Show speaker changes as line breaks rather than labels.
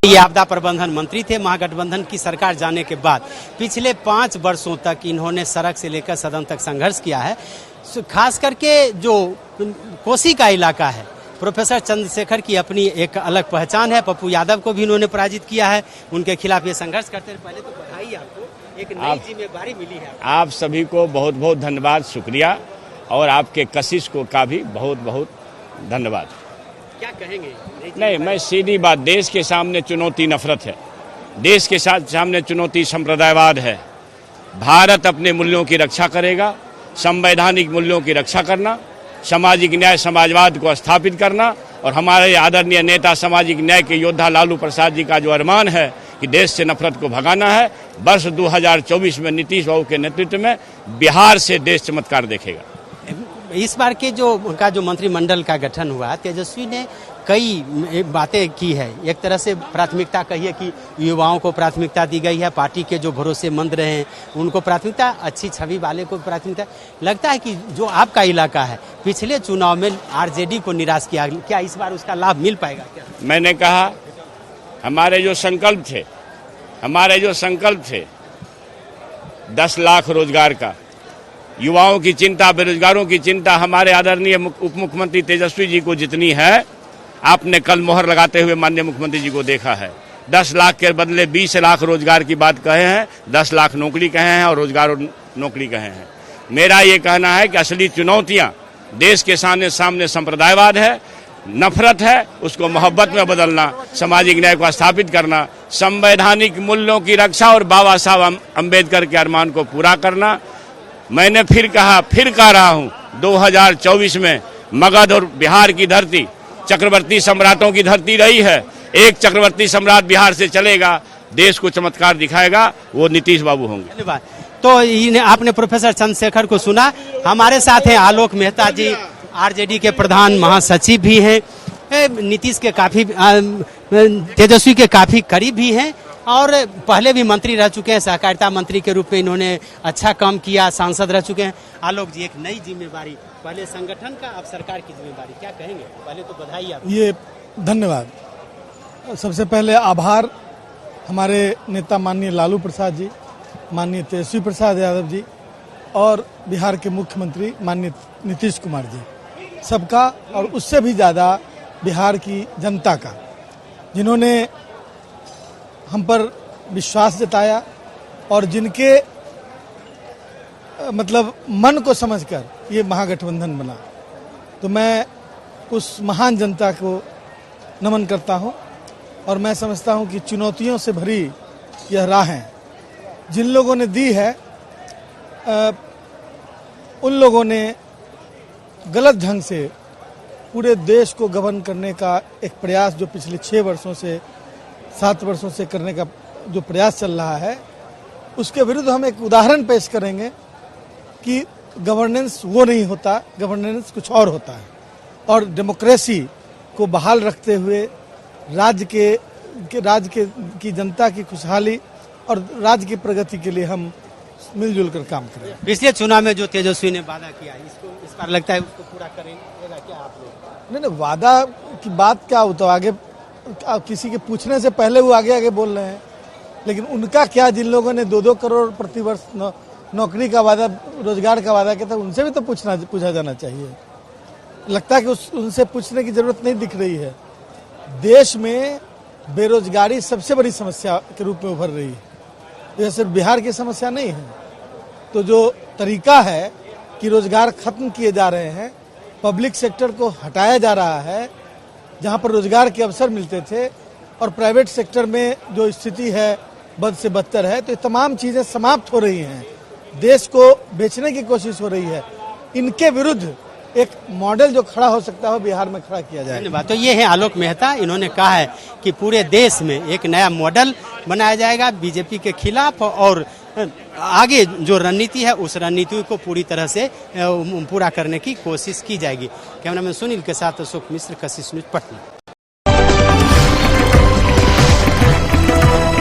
ये आपदा प्रबंधन मंत्री थे। महागठबंधन की सरकार जाने के बाद पिछले 5 वर्षों तक इन्होंने सड़क से लेकर सदन तक संघर्ष किया है। खास करके जो कोसी का इलाका है, प्रोफेसर चंद्रशेखर की अपनी एक अलग पहचान है। पप्पू यादव को भी इन्होंने पराजित किया है, उनके खिलाफ ये संघर्ष करते रहे। पहले तो बधाई आपको, एक नई जिम्मेदारी मिली है।
आप सभी को बहुत बहुत धन्यवाद, शुक्रिया, और आपके कशिश को का भी बहुत बहुत धन्यवाद।
क्या कहेंगे?
नहीं, मैं सीधी बात, देश के सामने चुनौती नफरत है, देश के सामने चुनौती संप्रदायवाद है। भारत अपने मूल्यों की रक्षा करेगा, संवैधानिक मूल्यों की रक्षा करना, सामाजिक न्याय समाजवाद को स्थापित करना, और हमारे आदरणीय नेता सामाजिक न्याय के योद्धा लालू प्रसाद जी का जो अरमान है कि देश से नफरत को भगाना है, वर्ष 2024 में नीतीश बाबू के नेतृत्व में बिहार से देश चमत्कार देखेगा।
इस बार के जो उनका जो मंत्रिमंडल का गठन हुआ, तेजस्वी ने कई बातें की है। एक तरह से प्राथमिकता कहिए कि युवाओं को प्राथमिकता दी गई है, पार्टी के जो भरोसेमंद रहे हैं उनको प्राथमिकता, अच्छी छवि वाले को प्राथमिकता। लगता है कि जो आपका इलाका है, पिछले चुनाव में आरजेडी को निराश किया, क्या इस बार उसका लाभ मिल पाएगा? क्या
मैंने कहा, हमारे जो संकल्प थे 10 लाख रोजगार का, युवाओं की चिंता, बेरोजगारों की चिंता हमारे आदरणीय उप मुख्यमंत्री तेजस्वी जी को जितनी है, आपने कल मोहर लगाते हुए माननीय मुख्यमंत्री जी को देखा है। 10 लाख के बदले 20 लाख रोजगार की बात कहे हैं, 10 लाख नौकरी कहे हैं और रोजगार और नौकरी कहे हैं। मेरा ये कहना है कि असली चुनौतियां देश के सामने संप्रदायवाद है, नफरत है, उसको मोहब्बत में बदलना, सामाजिक न्याय को स्थापित करना, संवैधानिक मूल्यों की रक्षा और बाबा साहब अम्बेडकर के अरमान को पूरा करना। मैंने फिर कह रहा हूं, 2024 में मगध और बिहार की धरती चक्रवर्ती सम्राटों की धरती रही है। एक चक्रवर्ती सम्राट बिहार से चलेगा, देश को चमत्कार दिखाएगा, वो नीतीश बाबू होंगे।
धन्यवाद। तो आपने प्रोफेसर चंद्रशेखर को सुना। हमारे साथ हैं आलोक मेहता जी, आरजेडी के प्रधान महासचिव भी हैं, नीतीश के काफी, तेजस्वी के काफी करीब भी हैं, और पहले भी मंत्री रह चुके हैं, सहकारिता मंत्री के रूप में इन्होंने अच्छा काम किया, सांसद रह चुके हैं। आलोक जी, एक नई जिम्मेदारी, पहले संगठन का, अब सरकार की जिम्मेदारी, क्या कहेंगे? पहले तो बधाई आपको।
ये धन्यवाद। सबसे पहले आभार हमारे नेता माननीय लालू प्रसाद जी, माननीय तेजस्वी प्रसाद यादव जी और बिहार के मुख्यमंत्री माननीय नीतीश कुमार जी, सबका, और उससे भी ज़्यादा बिहार की जनता का, जिन्होंने हम पर विश्वास जताया और जिनके मतलब मन को समझकर ये महागठबंधन बना। तो मैं उस महान जनता को नमन करता हूं, और मैं समझता हूं कि चुनौतियों से भरी यह राहें जिन लोगों ने दी है, उन लोगों ने गलत ढंग से पूरे देश को गवर्न करने का एक प्रयास, जो पिछले 6 वर्षों से 7 वर्षों से करने का जो प्रयास चल रहा है, उसके विरुद्ध हम एक उदाहरण पेश करेंगे कि गवर्नेंस वो नहीं होता, गवर्नेंस कुछ और होता है। और डेमोक्रेसी को बहाल रखते हुए राज्य की जनता की खुशहाली और राज्य की प्रगति के लिए हम मिलजुल कर काम करें।
पिछले चुनाव में जो तेजस्वी ने वादा किया, इसको इस बार लगता है उसको पूरा करेंगे क्या आप लोग?
नहीं, वादा की बात क्या होता है, आगे किसी के पूछने से पहले वो आगे बोल रहे हैं। लेकिन उनका क्या, जिन लोगों ने 2-2 करोड़ प्रतिवर्ष नौकरी का वादा, रोजगार का वादा किया था, उनसे भी तो पूछा जाना चाहिए। लगता है कि उनसे पूछने की जरूरत नहीं दिख रही है। देश में बेरोजगारी सबसे बड़ी समस्या के रूप में उभर रही है, यह सिर्फ बिहार की समस्या नहीं है। तो जो तरीका है कि रोजगार खत्म किए जा रहे हैं, पब्लिक सेक्टर को हटाया जा रहा है, जहां पर रोजगार के अवसर मिलते थे, और प्राइवेट सेक्टर में जो स्थिति है बद से बदतर है, तो ये तमाम चीजें समाप्त हो रही हैं, देश को बेचने की कोशिश हो रही है। इनके विरुद्ध एक मॉडल जो खड़ा हो सकता है बिहार में खड़ा किया जाए।
धन्यवाद। तो ये है आलोक मेहता, इन्होंने कहा है कि पूरे देश में एक नया मॉडल बनाया जाएगा बीजेपी के खिलाफ, और आगे जो रणनीति है उस रणनीति को पूरी तरह से पूरा करने की कोशिश की जाएगी। कैमरामैन सुनील के साथ अशोक मिश्र, कशिश न्यूज, पटना।